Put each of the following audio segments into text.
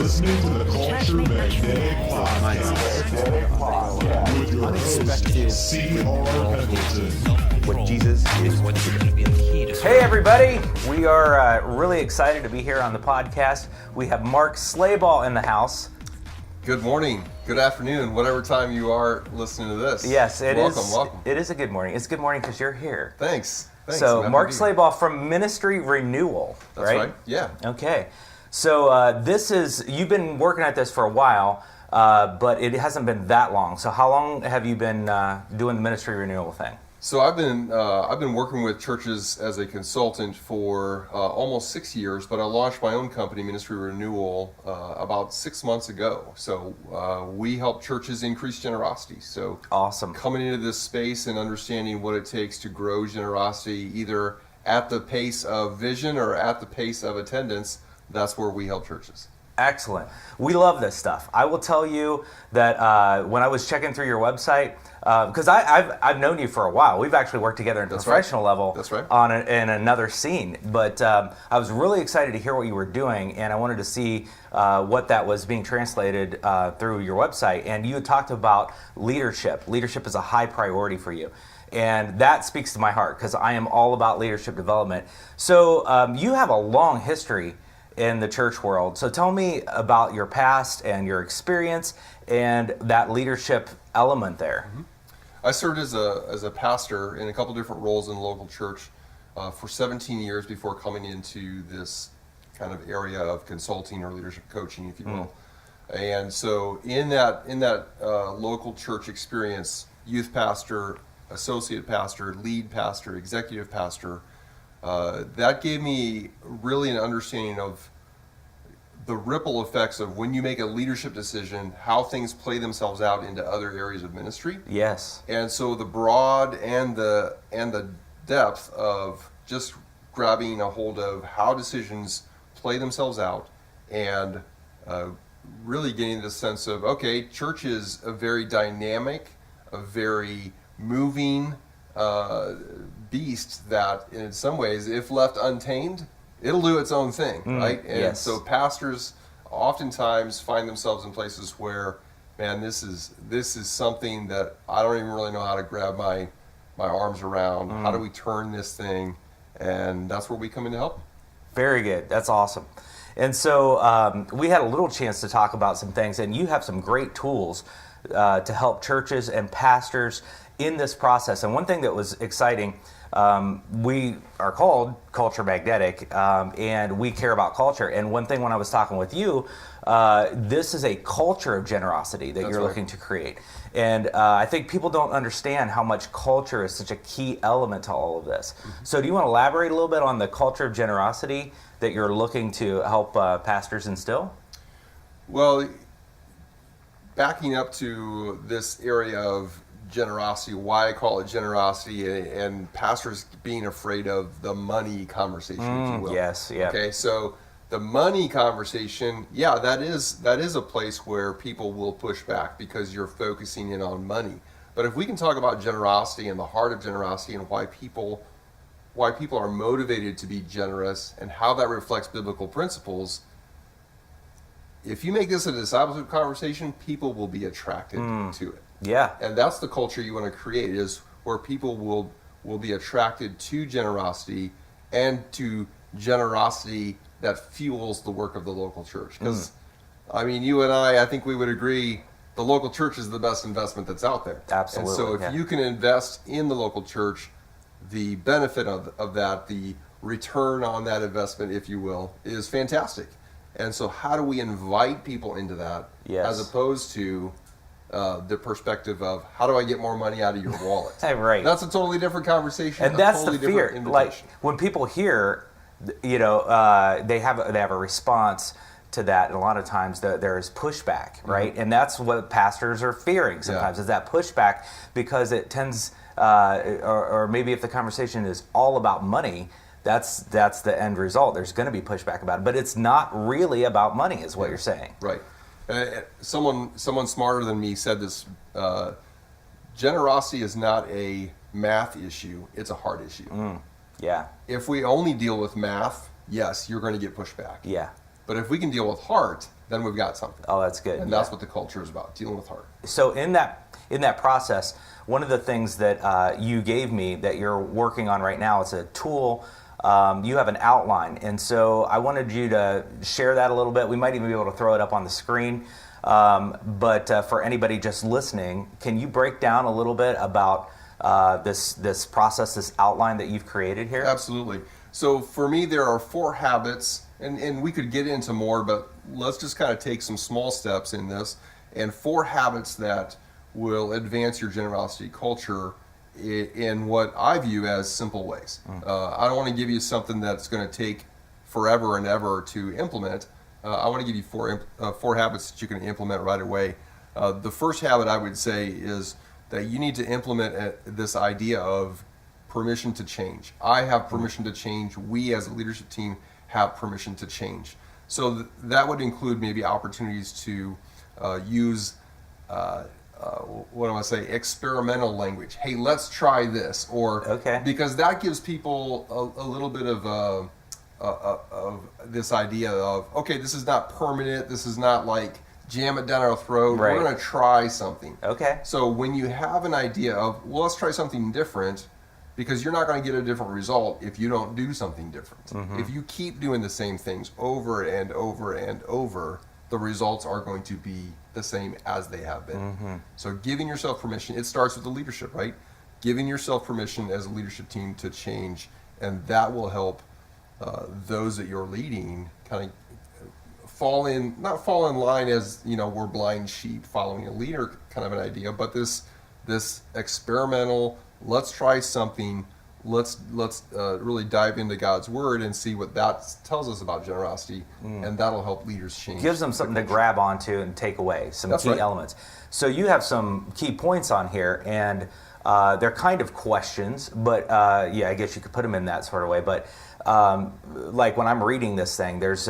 listening to the Culture Magnetic Podcast with your host, C.R. Pendleton. What Jesus is what's going to be the key to. Hey everybody, we are really excited to be here on the podcast. We have Mark Slabaugh in the house. Good morning, good afternoon, whatever time you are listening to this. Yes, Welcome. It is a good morning. It's a good morning because you're here. Thanks. So Mark Slabaugh from Ministry Renewal, That's right? Yeah. Okay. So you've been working at this for a while, but it hasn't been that long. So how long have you been doing the Ministry Renewal thing? So I've been working with churches as a consultant for almost 6 years, but I launched my own company, Ministry Renewal, about 6 months ago. So we help churches increase generosity. So awesome. Coming into this space and understanding what it takes to grow generosity, either at the pace of vision or at the pace of attendance, that's where we help churches. Excellent. We love this stuff. I will tell you that when I was checking through your website, because I've known you for a while. We've actually worked together at a professional level. That's right. In another scene. But I was really excited to hear what you were doing, and I wanted to see what that was being translated through your website. And you had talked about leadership. Leadership is a high priority for you. And that speaks to my heart because I am all about leadership development. So you have a long history in the church world. So tell me about your past and your experience and that leadership element there. Mm-hmm. I served as a pastor in a couple different roles in the local church for 17 years before coming into this kind of area of consulting or leadership coaching, if you will. And so in that local church experience, youth pastor, associate pastor, lead pastor, executive pastor, that gave me really an understanding of the ripple effects of when you make a leadership decision, how things play themselves out into other areas of ministry. Yes. And so the broad and the depth of just grabbing a hold of how decisions play themselves out and really getting the sense of, okay, church is a very dynamic, a very moving beast that in some ways, if left untamed, it'll do its own thing, right? And so pastors oftentimes find themselves in places where, man, this is something that I don't even really know how to grab my arms around. How do we turn this thing? And that's where we come in to help. Very good. That's awesome. And so we had a little chance to talk about some things, and you have some great tools to help churches and pastors in this process. And one thing that was exciting, we are called Culture Magnetic, and we care about culture. And one thing when I was talking with you, this is a culture of generosity that you're looking to create. And I think people don't understand how much culture is such a key element to all of this. Mm-hmm. So do you want to elaborate a little bit on the culture of generosity that you're looking to help pastors instill? Well, backing up to this area of generosity, why I call it generosity, and pastors being afraid of the money conversation, if you will. Yes, yeah. Okay, so the money conversation, yeah, that is a place where people will push back because you're focusing in on money. But if we can talk about generosity and the heart of generosity and why people are motivated to be generous and how that reflects biblical principles, if you make this a discipleship conversation, people will be attracted to it. Yeah. And that's the culture you want to create, is where people will be attracted to generosity and to generosity that fuels the work of the local church. Because, I mean, you and I think we would agree the local church is the best investment that's out there. Absolutely. And so if you can invest in the local church, the benefit of that, the return on that investment, if you will, is fantastic. And so how do we invite people into that as opposed to the perspective of how do I get more money out of your wallet? Right. That's a totally different conversation. And that's totally the fear. Like when people hear, they have a response to that, and a lot of times there is pushback, right? Mm-hmm. And that's what pastors are fearing sometimes is that pushback, because it tends, or maybe if the conversation is all about money, that's the end result. There's going to be pushback about it, but it's not really about money, is what you're saying. Right. Someone smarter than me said this. Generosity is not a math issue; it's a heart issue. Yeah. If we only deal with math, yes, you're going to get pushback. Yeah. But if we can deal with heart, then we've got something. Oh, that's good. And that's what the culture is about, dealing with heart. So in that process, one of the things that you gave me that you're working on right now, it's a tool. You have an outline, and so I wanted you to share that a little bit. We might even be able to throw it up on the screen. But for anybody just listening, can you break down a little bit about this process, this outline that you've created here? Absolutely. So for me, there are 4 habits, and we could get into more, but let's just kind of take some small steps in this, and 4 habits that will advance your generosity culture in what I view as simple ways. I don't want to give you something that's going to take forever and ever to implement. I want to give you 4 habits that you can implement right away. The first habit I would say is that you need to implement this idea of permission to change. I have permission to change. We as a leadership team have permission to change. So that would include maybe opportunities to use what do I say, experimental language. Hey, let's try this, or because that gives people a little bit of this idea of, okay, this is not permanent. This is not like jam it down our throat. Right. We're going to try something. Okay. So when you have an idea of, well, let's try something different, because you're not going to get a different result if you don't do something different. Mm-hmm. If you keep doing the same things over and over and over, the results are going to be the same as they have been. Mm-hmm. So giving yourself permission, it starts with the leadership, right? Giving yourself permission as a leadership team to change, and that will help those that you're leading kind of not fall in line as, we're blind sheep following a leader kind of an idea, but this experimental, let's try something, let's really dive into God's word and see what that tells us about generosity, and that'll help leaders change. Gives them something to grab onto and take away, some That's key right. elements. So you have some key points on here, and they're kind of questions, but I guess you could put them in that sort of way. But like when I'm reading this thing, there's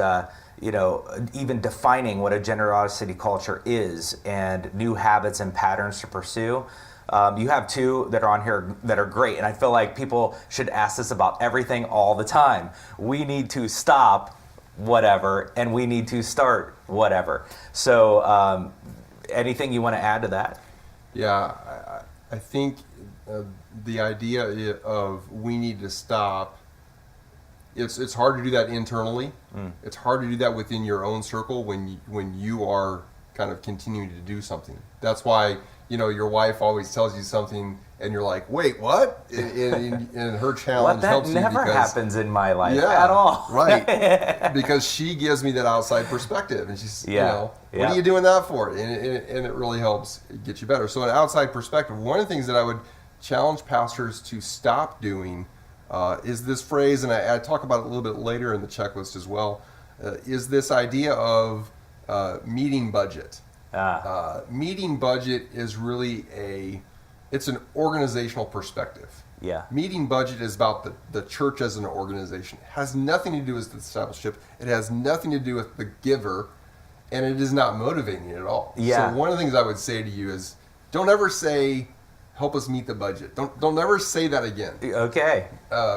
even defining what a generosity culture is and new habits and patterns to pursue. You have 2 that are on here that are great, and I feel like people should ask this about everything all the time. We need to stop whatever, and we need to start whatever. So anything you want to add to that? Yeah, I think the idea of we need to stop, it's hard to do that internally. It's hard to do that within your own circle when you are kind of continuing to do something. That's why your wife always tells you something and you're like, wait, what? And her challenge helps you. That never happens in my life at all. Right. Because she gives me that outside perspective, and she's, what are you doing that for? And it really helps get you better. So an outside perspective, one of the things that I would challenge pastors to stop doing is this phrase, and I talk about it a little bit later in the checklist as well, is this idea of meeting budget. Meeting budget is really it's an organizational perspective. Yeah. Meeting budget is about the church as an organization. It has nothing to do with the discipleship. It has nothing to do with the giver, and it is not motivating at all. Yeah. So one of the things I would say to you is, don't ever say, help us meet the budget. Don't ever say that again. Okay.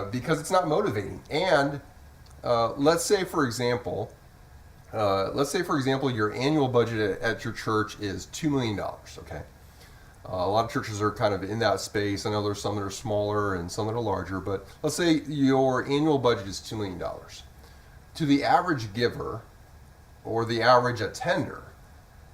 Because it's not motivating. And let's say, for example, your annual budget at your church is $2 million, okay? A lot of churches are kind of in that space. I know there's some that are smaller and some that are larger, but let's say your annual budget is $2 million. To the average giver or the average attender,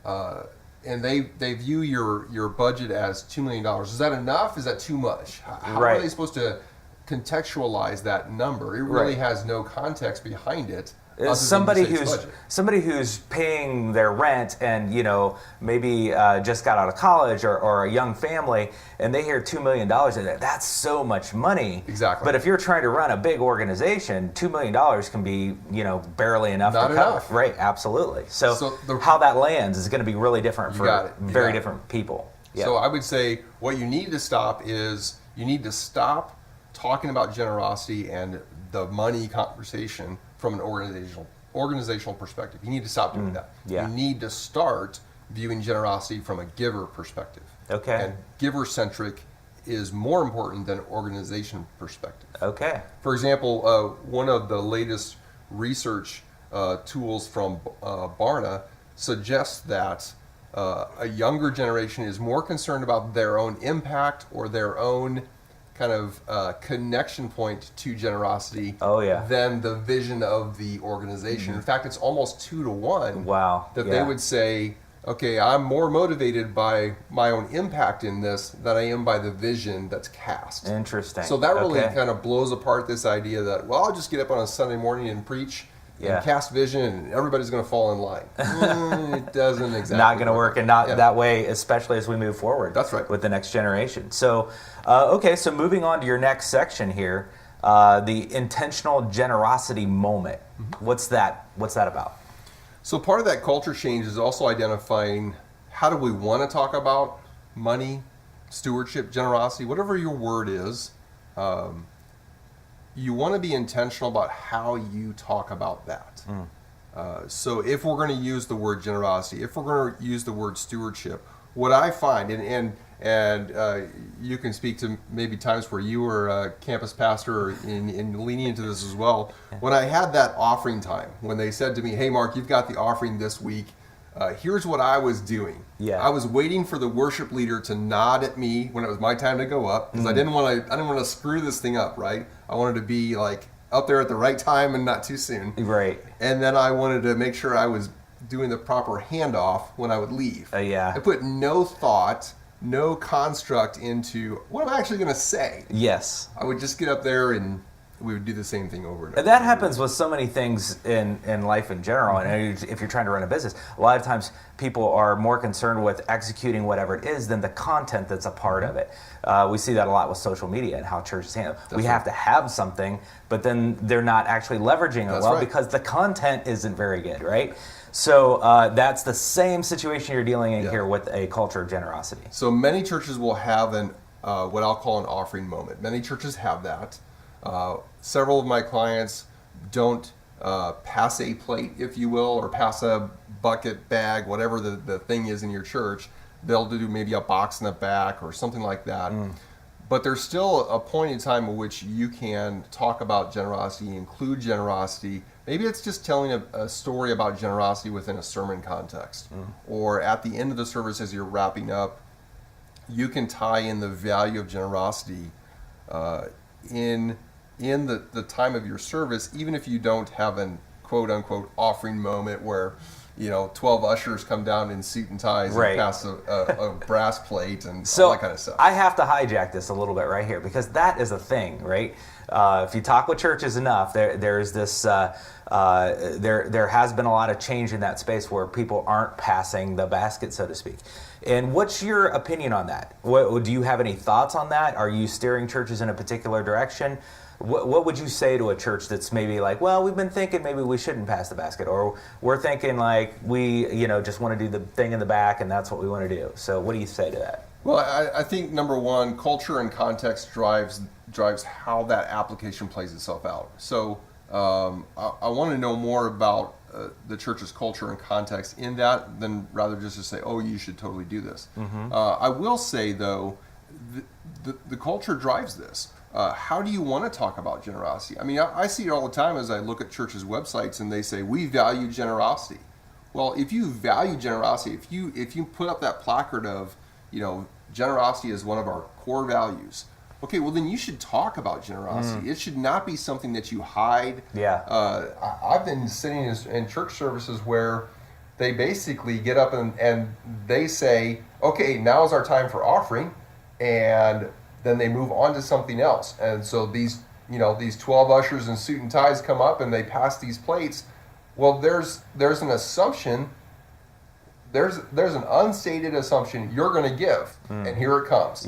and they view your budget as $2 million. Is that enough? Is that too much? How Right. are they supposed to contextualize that number? It really has no context behind it. Somebody who's paying their rent and maybe just got out of college or a young family, and they hear $2 million and that's so much money. Exactly. But if you're trying to run a big organization, $2 million can be barely enough Not to enough. cover. Right, absolutely. So the- how that lands is going to be really different You got for it. You very got it. different people. Yeah. So I would say what you need to stop is you need to stop talking about generosity and the money conversation from an organizational perspective. You need to stop doing that. Yeah. You need to start viewing generosity from a giver perspective. Okay. And giver-centric is more important than organization perspective. Okay. For example, one of the latest research tools from Barna suggest that a younger generation is more concerned about their own impact or their own kind of connection point to generosity than the vision of the organization. In fact, it's almost 2 to 1 that they would say, okay, I'm more motivated by my own impact in this than I am by the vision that's cast. Interesting. So that really kind of blows apart this idea that, well, I'll just get up on a Sunday morning and preach and cast vision and everybody's going to fall in line. It doesn't exactly not going to work, and not that way, especially as we move forward. That's right. With the next generation. So, so moving on to your next section here, the intentional generosity moment. What's that about? So part of that culture change is also identifying how do we want to talk about money, stewardship, generosity, whatever your word is. You want to be intentional about how you talk about that. So if we're going to use the word generosity, if we're going to use the word stewardship, what I find, and you can speak to maybe times where you were a campus pastor in leaning into this as well. When I had that offering time, when they said to me, hey, Mark, you've got the offering this week, here's what I was doing. I was waiting for the worship leader to nod at me when it was my time to go up, because I didn't want to screw this thing up, right? I wanted to be like up there at the right time and not too soon. Right. And then I wanted to make sure I was doing the proper handoff when I would leave. I put no thought, no construct into what I'm actually going to say. Yes. I would just get up there and we would do the same thing over and over. And that happens with so many things in life in general. And if you're trying to run a business, a lot of times people are more concerned with executing whatever it is than the content that's a part of it. We see that a lot with social media and how churches handle it. We have to have something, but then they're not actually leveraging it because the content isn't very good, right? So that's the same situation you're dealing in here with a culture of generosity. So many churches will have what I'll call an offering moment. Many churches have that. Several of my clients don't pass a plate, if you will, or pass a bucket, bag, whatever the thing is in your church. They'll do maybe a box in the back or something like that. But there's still a point in time in which you can talk about generosity, include generosity. Maybe it's just telling a story about generosity within a sermon context. Or at the end of the service as you're wrapping up, you can tie in the value of generosity in the time of your service, even if you don't have an quote-unquote offering moment where 12 ushers come down in suit and ties and pass a brass plate and all that kind of stuff. I have to hijack this a little bit right here because that is a thing, right? If you talk with churches enough, there's this. There has been a lot of change in that space where people aren't passing the basket, so to speak. And what's your opinion on that? Do you have any thoughts on that? Are you steering churches in a particular direction? What would you say to a church that's maybe like, well, we've been thinking maybe we shouldn't pass the basket, or we're thinking like we, just want to do the thing in the back and that's what we want to do. So what do you say to that? Well, I think number one, culture and context drives how that application plays itself out. So I want to know more about the church's culture and context in that than rather just to say, oh, you should totally do this. I will say, though, the culture drives this. How do you want to talk about generosity? I mean, I see it all the time as I look at churches' websites and they say, we value generosity. Well, if you value generosity, if you put up that placard of, generosity is one of our core values, okay, well then you should talk about generosity. It should not be something that you hide. I've been sitting in church services where they basically get up and they say, okay, now is our time for offering, and then they move on to something else. And so these 12 ushers in suit and ties come up and they pass these plates. Well, there's an assumption, there's an unstated assumption you're going to give, and here it comes.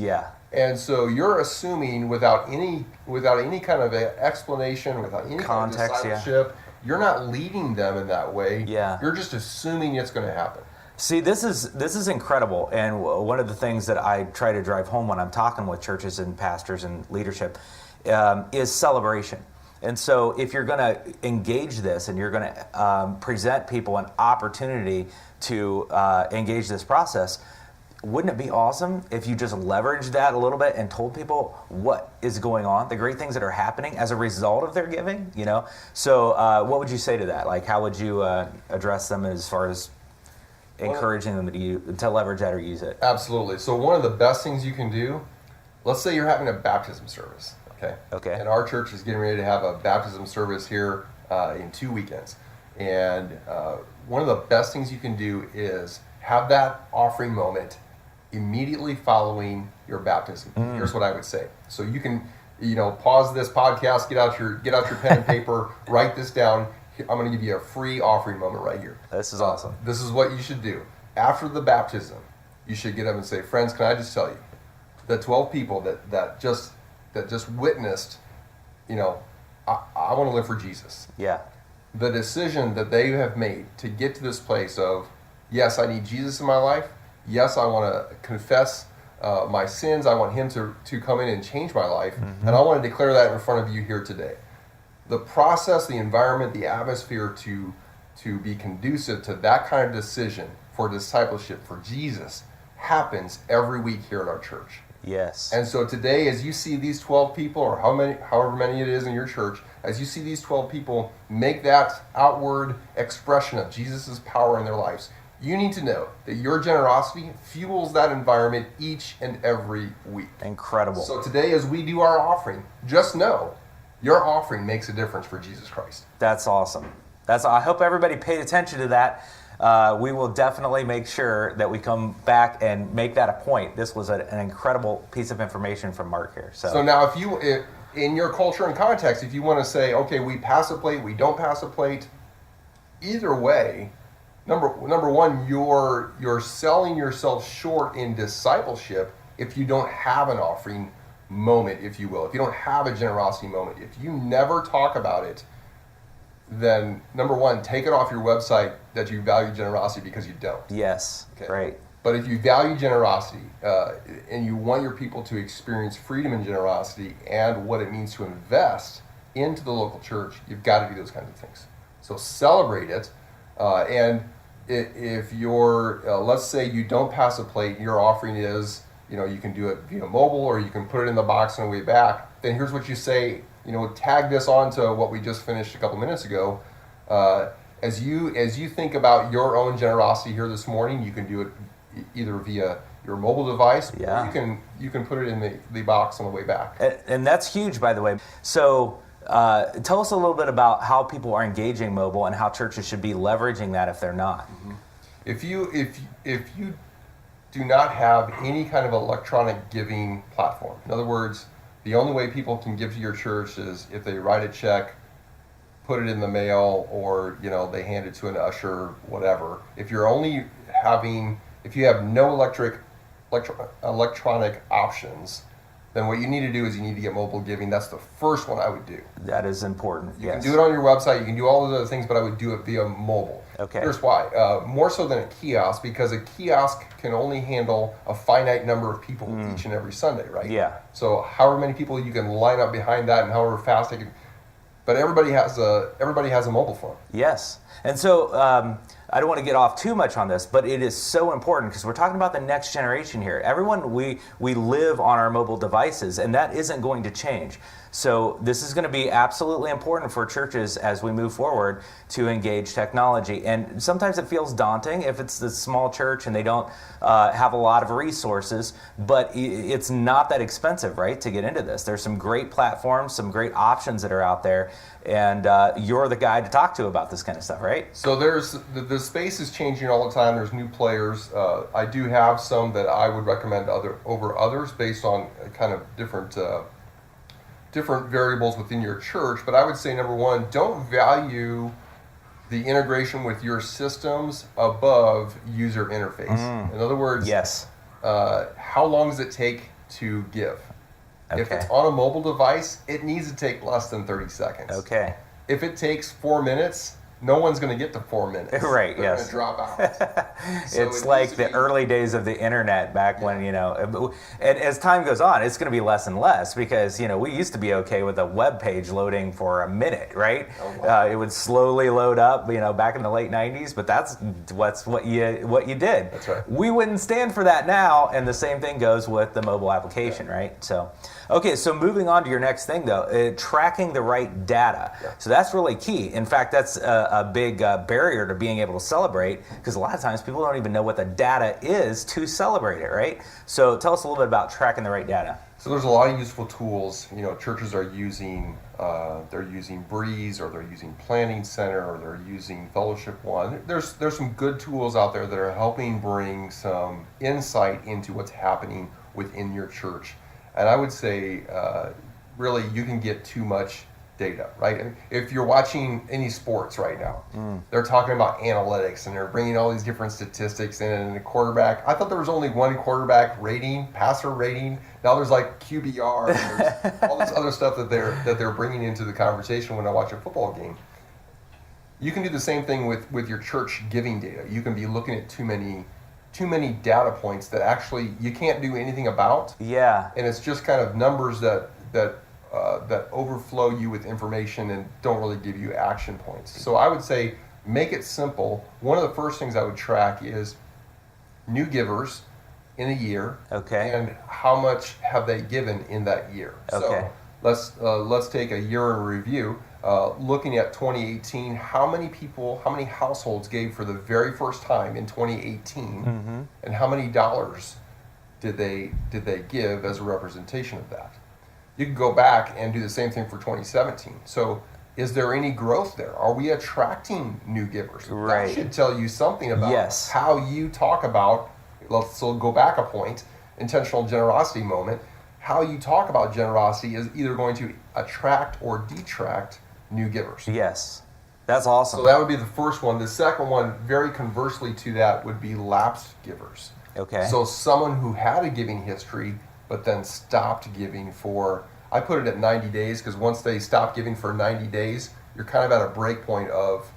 And so you're assuming without any kind of explanation, without any context, kind of discipleship, you're not leading them in that way. You're just assuming it's going to happen. See, this is incredible, and one of the things that I try to drive home when I'm talking with churches and pastors and leadership is celebration. And so if you're going to engage this and you're going to present people an opportunity to engage this process, wouldn't it be awesome if you just leveraged that a little bit and told people what is going on, the great things that are happening as a result of their giving? So what would you say to that? Like, how would you address them as far as encouraging them to leverage that or use it? Absolutely. So one of the best things you can do, let's say you're having a baptism service, okay? And our church is getting ready to have a baptism service here in 2 weekends. And one of the best things you can do is have that offering moment immediately following your baptism. Here's what I would say. So you can, pause this podcast, get out your pen and paper, write this down. I'm going to give you a free offering moment right here. This is awesome. This is what you should do. After the baptism, you should get up and say, friends, can I just tell you, the 12 people that just witnessed, I want to live for Jesus. Yeah. The decision that they have made to get to this place of, yes, I need Jesus in my life. Yes, I want to confess my sins. I want him to come in and change my life. And I want to declare that in front of you here today. The process, the environment, the atmosphere to be conducive to that kind of decision for discipleship for Jesus happens every week here at our church. Yes. And so today, as you see these 12 people, or however many it is in your church, as you see these 12 people make that outward expression of Jesus' power in their lives, you need to know that your generosity fuels that environment each and every week. Incredible. So today, as we do our offering, just know your offering makes a difference for Jesus Christ. That's awesome. I hope everybody paid attention to that. We will definitely make sure that we come back and make that a point. This was an incredible piece of information from Mark here. So now, if in your culture and context, if you want to say, okay, we pass a plate, we don't pass a plate, either way, number one, you're selling yourself short in discipleship if you don't have an offering moment, if you will. If you don't have a generosity moment, if you never talk about it, then number one, take it off your website that you value generosity, because you don't. Yes, okay. Great. But if you value generosity and you want your people to experience freedom and generosity and what it means to invest into the local church, you've got to do those kinds of things. So celebrate it. And if you're, let's say you don't pass a plate, your offering is, you can do it via mobile or you can put it in the box on the way back, then here's what you say, tag this on to what we just finished a couple minutes ago. As you think about your own generosity here this morning, you can do it either via your mobile device, or you can put it in the box on the way back. And that's huge, by the way. So tell us a little bit about how people are engaging mobile and how churches should be leveraging that if they're not. If you do not have any kind of electronic giving platform, in other words, the only way people can give to your church is if they write a check, put it in the mail, or they hand it to an usher, whatever. If you have no electronic options, then what you need to do is you need to get mobile giving. That's the first one I would do. That is important. You can do it on your website. You can do all those other things, but I would do it via mobile. Okay. Here's why. More so than a kiosk, because a kiosk can only handle a finite number of people each and every Sunday, right? Yeah. So however many people you can line up behind that and however fast they can. But everybody has a mobile phone. Yes. And so I don't want to get off too much on this, but it is so important because we're talking about the next generation here. Everyone, we live on our mobile devices, and that isn't going to change. So this is going to be absolutely important for churches as we move forward to engage technology. And sometimes it feels daunting if it's the small church and they don't have a lot of resources, but it's not that expensive, right, to get into this. There's some great platforms, some great options that are out there, and you're the guy to talk to about this kind of stuff, right? So the space is changing all the time. There's new players. I do have some that I would recommend over others based on kind of different variables within your church. But I would say, number one, don't value the integration with your systems above user interface. In other words, yes. How long does it take to give? Okay. If it's on a mobile device, it needs to take less than 30 seconds. Okay. If it takes 4 minutes, no one's going to get to 4 minutes. Right, They're yes. going to drop out. So It's it like needs to the be- early days of the internet back when, and as time goes on, it's going to be less and less because, we used to be okay with a web page loading for a minute, right? Oh, wow. It would slowly load up, back in the late 90s, but that's what you did. That's right. We wouldn't stand for that now, and the same thing goes with the mobile application, right? So, okay, so moving on to your next thing, though, tracking the right data. Yeah. So that's really key. In fact, that's a big barrier to being able to celebrate because a lot of times people don't even know what the data is to celebrate it, right? So tell us a little bit about tracking the right data. So there's a lot of useful tools. Churches are using, they're using Breeze, or they're using Planning Center, or they're using Fellowship One. There's some good tools out there that are helping bring some insight into what's happening within your church. And I would say, really, you can get too much data, right? If you're watching any sports right now, they're talking about analytics and they're bringing all these different statistics in, and the quarterback. I thought there was only one quarterback rating, passer rating. Now there's like QBR, and there's all this other stuff that they're bringing into the conversation when I watch a football game. You can do the same thing with your church giving data. You can be looking at too many data points that actually you can't do anything about. Yeah. And it's just kind of numbers that overflow you with information and don't really give you action points. So I would say make it simple. One of the first things I would track is new givers in a year. Okay. And how much have they given in that year. Okay. So let's take a year in review. Looking at 2018, how many households gave for the very first time in 2018, and how many dollars did they give as a representation of that? You can go back and do the same thing for 2017. So is there any growth there? Are we attracting new givers? Right. That should tell you something about Yes. how you talk about, so go back a point, intentional generosity moment. How you talk about generosity is either going to attract or detract new givers. Yes. That's awesome. So that would be the first one. The second one, very conversely to that, would be lapsed givers. Okay. So someone who had a giving history but then stopped giving for, I put it at 90 days, because once they stop giving for 90 days, you're kind of at a break point of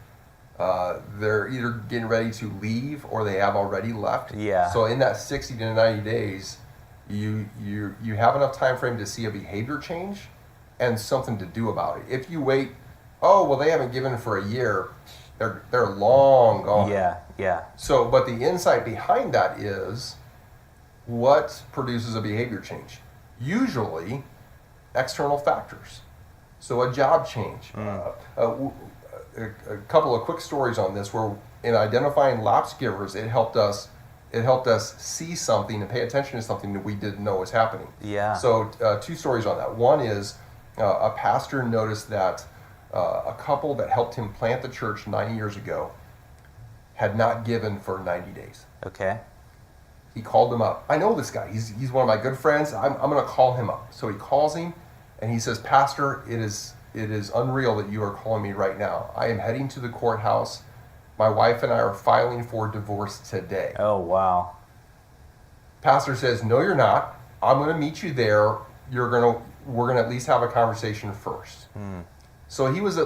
they're either getting ready to leave or they have already left. Yeah. So in that 60 to 90 days, you have enough time frame to see a behavior change and something to do about it. If you wait, they haven't given for a year, they're long gone. Yeah. So, but the insight behind that is what produces a behavior change? Usually, external factors. So a job change. A couple of quick stories on this, where in identifying lapsed givers, it helped us see something and pay attention to something that we didn't know was happening. Yeah. So two stories on that. One is a pastor noticed that a couple that helped him plant the church 9 years ago had not given for 90 days. Okay. He called him up. I know this guy. He's one of my good friends. I'm going to call him up. So he calls him, and he says, "Pastor, it is unreal that you are calling me right now. I am heading to the courthouse. My wife and I are filing for divorce today." Oh, wow. Pastor says, "No, you're not. I'm going to meet you there. We're going to at least have a conversation first." So he was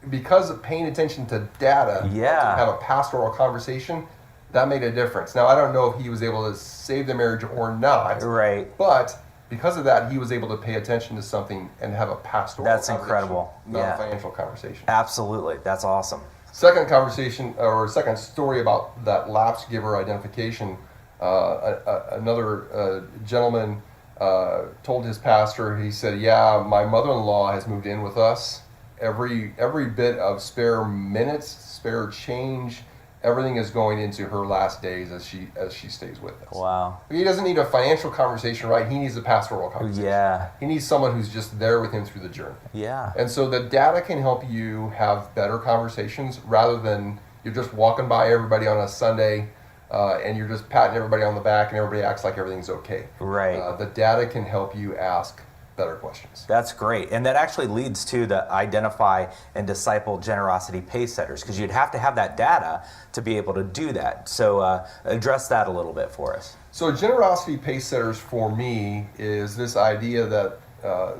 because of paying attention to data, Yeah. to have a pastoral conversation, that made a difference. Now, I don't know if he was able to save the marriage or not. Right. But because of that, he was able to pay attention to something and have a pastoral That's conversation, incredible. not Yeah. a financial conversation. Absolutely. That's awesome. Second conversation, or second story about that lapsed giver identification, another gentleman told his pastor, he said, "Yeah, my mother-in-law has moved in with us. Every bit of spare minutes, spare change, everything is going into her last days as she stays with us." Wow. He doesn't need a financial conversation, right? He needs a pastoral conversation. Yeah. He needs someone who's just there with him through the journey. Yeah. And so the data can help you have better conversations rather than you're just walking by everybody on a Sunday and you're just patting everybody on the back and everybody acts like everything's okay. Right. The data can help you ask better questions. That's great. And that actually leads to the identify and disciple generosity pace setters, because you'd have to have that data to be able to do that. So address that a little bit for us. So generosity pace setters for me is this idea that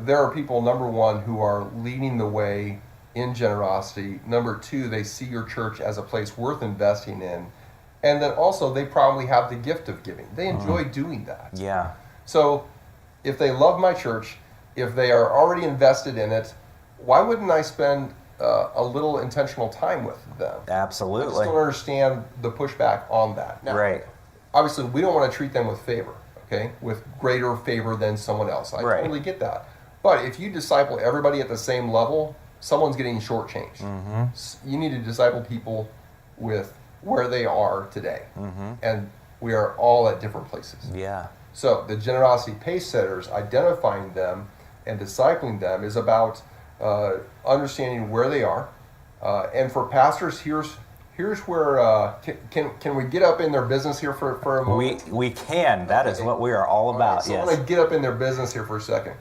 there are people, number one, who are leading the way in generosity. Number two, they see your church as a place worth investing in. And then also, they probably have the gift of giving. They enjoy doing that. Yeah. So if they love my church, if they are already invested in it, why wouldn't I spend a little intentional time with them? Absolutely. I just don't understand the pushback on that. Now, Right. obviously, we don't want to treat them with favor, okay? With greater favor than someone else. I Right. totally get that. But if you disciple everybody at the same level, someone's getting shortchanged. You need to disciple people with where they are today. And we are all at different places. Yeah. So the generosity pace setters, identifying them and discipling them is about understanding where they are. And for pastors, here's where can we get up in their business here for a moment? We can. That is what we are all about. So Yes. I want to get up in their business here for a second.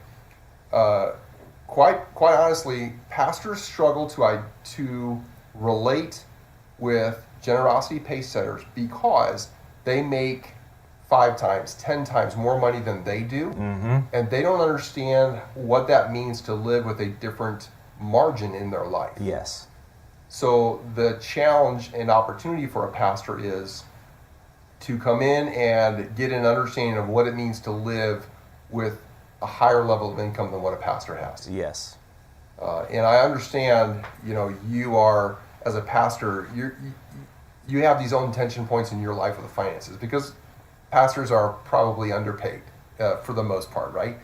Quite honestly, pastors struggle to relate with generosity pace setters because they make 5 times, 10 times more money than they do, and they don't understand what that means to live with a different margin in their life. Yes. So the challenge and opportunity for a pastor is to come in and get an understanding of what it means to live with a higher level of income than what a pastor has. Yes. And I understand, you are, as a pastor, you have these own tension points in your life with the finances because pastors are probably underpaid for the most part, right?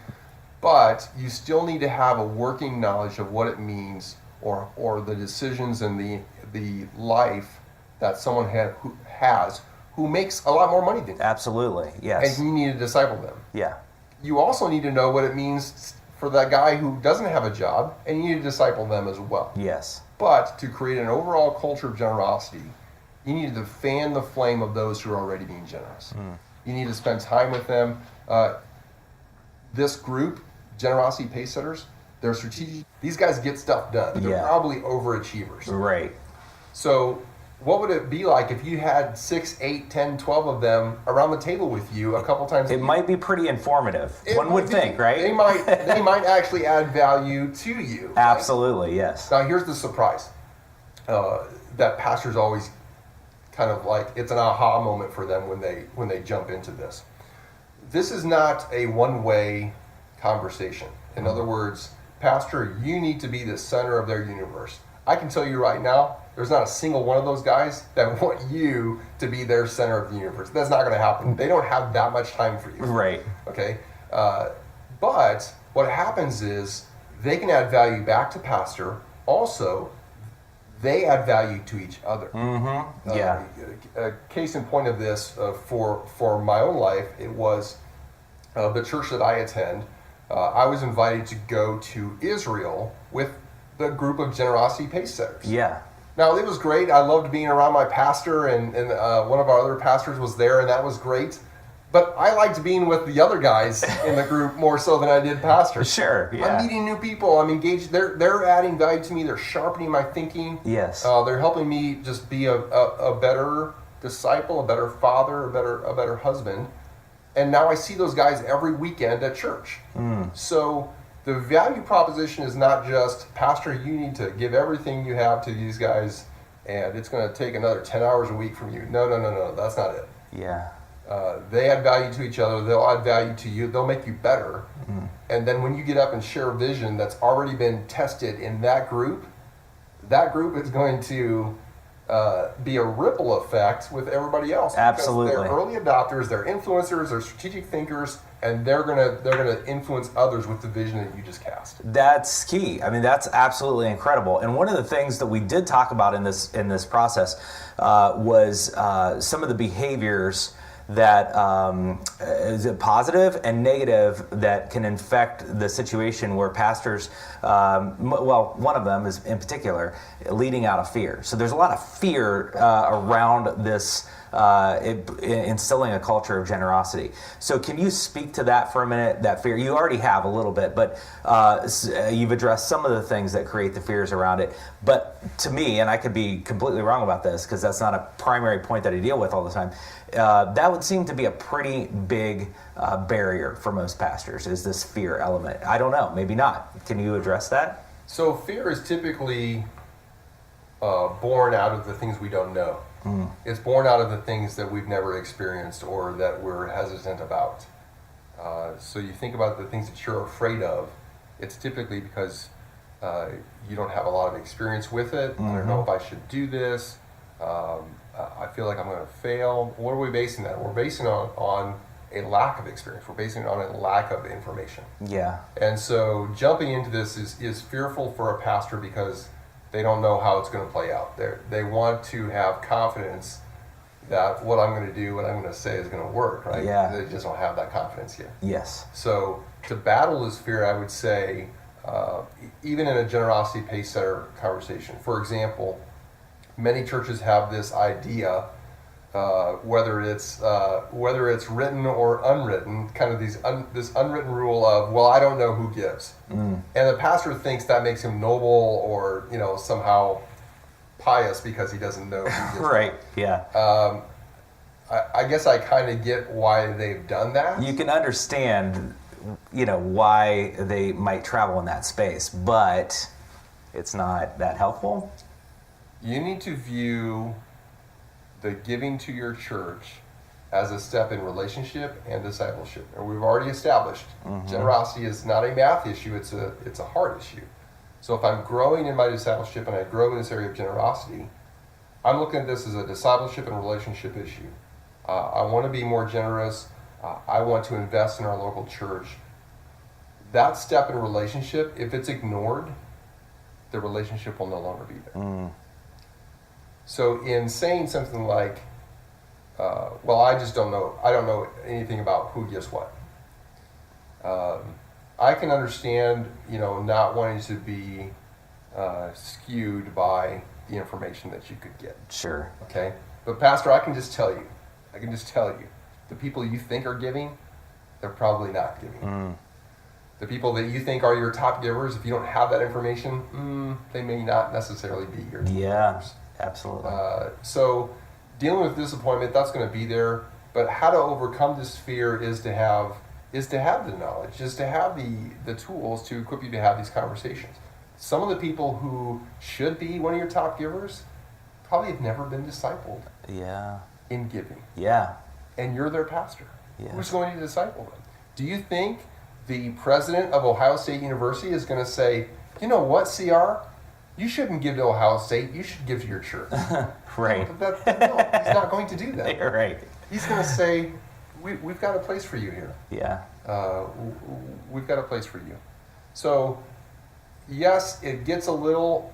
But you still need to have a working knowledge of what it means or the decisions and the life that someone who makes a lot more money than you. Absolutely. Yes. And you need to disciple them. Yeah. You also need to know what it means for that guy who doesn't have a job, and you need to disciple them as well. Yes. But to create an overall culture of generosity, you need to fan the flame of those who are already being generous. You need to spend time with them. This group, generosity pace setters, they're strategic. These guys get stuff done. They're probably overachievers. Right. So what would it be like if you had 6, 8, 10, 12 of them around the table with you a couple times a year? It might be pretty informative. One would think, right? They might actually add value to you. Absolutely, yes. Now here's the surprise that pastors always kind of like, it's an aha moment for them when they jump into this. This is not a one-way conversation. In other words, pastor, you need to be the center of their universe. I can tell you right now, there's not a single one of those guys that want you to be their center of the universe. That's not going to happen. They don't have that much time for you. Right. Okay? But what happens is they can add value back to pastor. Also, they add value to each other. Yeah. A case in point of this for my own life, it was the church that I attend. I was invited to go to Israel with the group of generosity pace setters. Yeah. Now, it was great. I loved being around my pastor, and one of our other pastors was there, and that was great. But I liked being with the other guys in the group more so than I did pastor. Sure, yeah. I'm meeting new people. I'm engaged. They're adding value to me. They're sharpening my thinking. Yes. They're helping me just be a better disciple, a better father, a better husband. And now I see those guys every weekend at church. So the value proposition is not just, pastor, you need to give everything you have to these guys, and it's going to take another 10 hours a week from you. No, that's not it. Yeah. They add value to each other. They'll add value to you. They'll make you better. And then when you get up and share a vision that's already been tested in that group is going to be a ripple effect with everybody else. Absolutely. Because they're early adopters, they're influencers, they're strategic thinkers, and they're gonna influence others with the vision that you just cast. That's key. I mean, that's absolutely incredible. And one of the things that we did talk about in this process was some of the behaviors that is positive and negative that can infect the situation where pastors, one of them is in particular leading out of fear. So there's a lot of fear around this instilling a culture of generosity. So can you speak to that for a minute, that fear? You already have a little bit, but you've addressed some of the things that create the fears around it. But to me, and I could be completely wrong about this because that's not a primary point that I deal with all the time, that would seem to be a pretty big barrier for most pastors, is this fear element. I don't know, maybe not. Can you address that? So fear is typically born out of the things we don't know. It's born out of the things that we've never experienced or that we're hesitant about. So you think about the things that you're afraid of, it's typically because you don't have a lot of experience with it. I don't know if I should do this. I feel like I'm going to fail. What are we basing that? We're basing it on a lack of experience. We're basing it on a lack of information. Yeah. And so jumping into this is fearful for a pastor because they don't know how it's going to play out. They want to have confidence that what I'm going to do, what I'm going to say is going to work, right? Yeah. They just don't have that confidence yet. Yes. So to battle this fear, I would say, even in a generosity pace setter conversation, for example, many churches have this idea, whether it's written or unwritten, kind of this unwritten rule of, well, I don't know who gives, and the pastor thinks that makes him noble or somehow pious because he doesn't know who gives. Right. Yeah. I guess I kind of get why they've done that. You can understand, why they might travel in that space, but it's not that helpful. You need to view the giving to your church as a step in relationship and discipleship. And we've already established generosity is not a math issue, it's a heart issue. So if I'm growing in my discipleship and I grow in this area of generosity, I'm looking at this as a discipleship and relationship issue. I want to be more generous. I want to invest in our local church. That step in relationship, if it's ignored, the relationship will no longer be there. So in saying something like, well, I don't know anything about who gives what. I can understand, not wanting to be skewed by the information that you could get. Sure. Okay? But Pastor, I can just tell you, the people you think are giving, they're probably not giving. The people that you think are your top givers, if you don't have that information, they may not necessarily be your top givers. Absolutely. So dealing with disappointment, that's going to be there. But how to overcome this fear is to have the knowledge, is to have the tools to equip you to have these conversations. Some of the people who should be one of your top givers probably have never been discipled. Yeah. In giving. Yeah. And you're their pastor. Yes. Who's going to disciple them? Do you think the president of Ohio State University is going to say, you know what, CR? You shouldn't give to Ohio State. You should give to your church. Right. No, he's not going to do that. You're right. He's going to say, we've got a place for you here. Yeah. We've got a place for you. So, yes, it gets a little,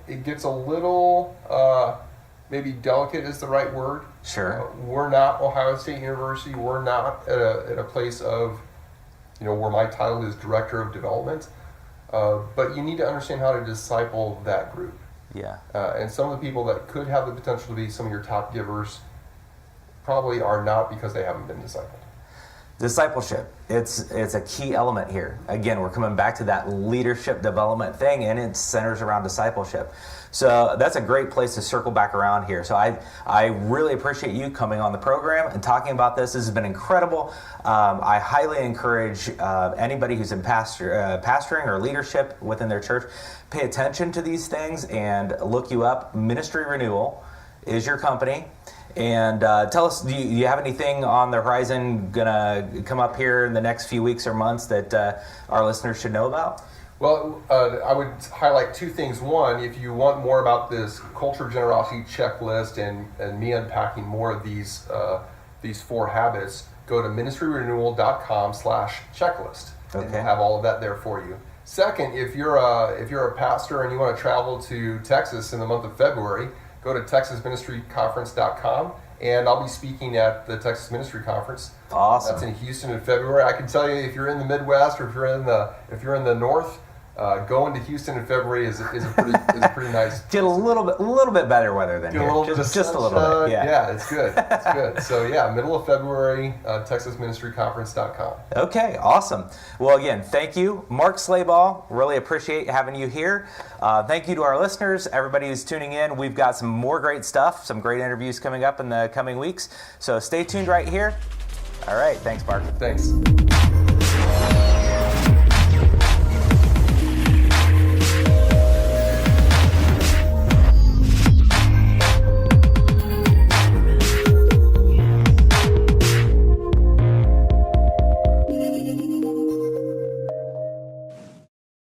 maybe delicate is the right word. Sure. We're not Ohio State University. We're not at a place of, where my title is Director of Development. But you need to understand how to disciple that group. Yeah. And some of the people that could have the potential to be some of your top givers probably are not because they haven't been discipled. Discipleship, it's a key element here. Again, we're coming back to that leadership development thing, and it centers around discipleship. So that's a great place to circle back around here. So I really appreciate you coming on the program and talking about this. This has been incredible. I highly encourage anybody who's in pastoring or leadership within their church, pay attention to these things and look you up. Ministry Renewal is your company. And tell us, do you have anything on the horizon going to come up here in the next few weeks or months that our listeners should know about? Well, I would highlight two things. One, if you want more about this culture generosity checklist and me unpacking more of these 4 habits, go to ministryrenewal.com/checklist. Okay. And we'll have all of that there for you. Second, if you're a pastor and you want to travel to Texas in the month of February, go to texasministryconference.com, and I'll be speaking at the Texas Ministry Conference. Awesome. That's in Houston in February. I can tell you, if you're in the Midwest or if you're in the North, going to Houston in February is a pretty nice. Get a little bit better weather than here. Just a little bit. Yeah, it's good. It's good. So yeah, middle of February, TexasMinistryConference.com. Okay, awesome. Well, again, thank you, Mark Slabaugh. Really appreciate having you here. Thank you to our listeners, everybody who's tuning in. We've got some more great stuff, some great interviews coming up in the coming weeks. So stay tuned right here. All right, thanks, Mark. Thanks.